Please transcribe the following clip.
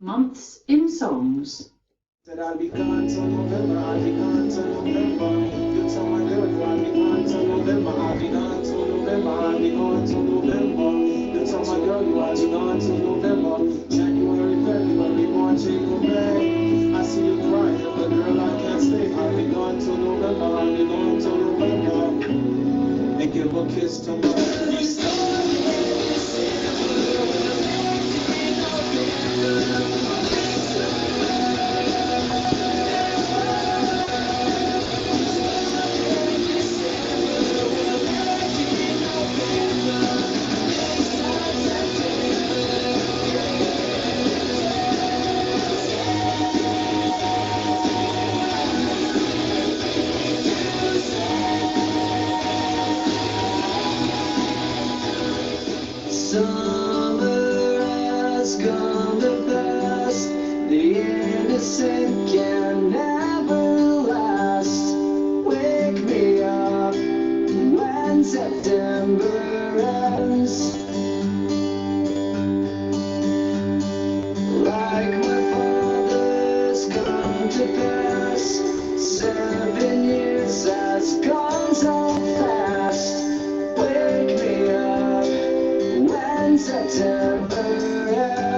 Months in songs. Said I'll be gone till November, I'll be gone till November. You tell my girl you I'll be gone till November, I'll be gone till November, I'll be gone till November. You tell my girl you I'll be gone till November. January, February, March, April, May. I see you crying, but girl I can't stay. I'll be gone till November, I'll be gone till November. And give a kiss to my Summer has come to pass. The innocent can never last. Wake me up when September ends. Like my father's come to pass. 7 years has gone so fast. Wake me up when September ends.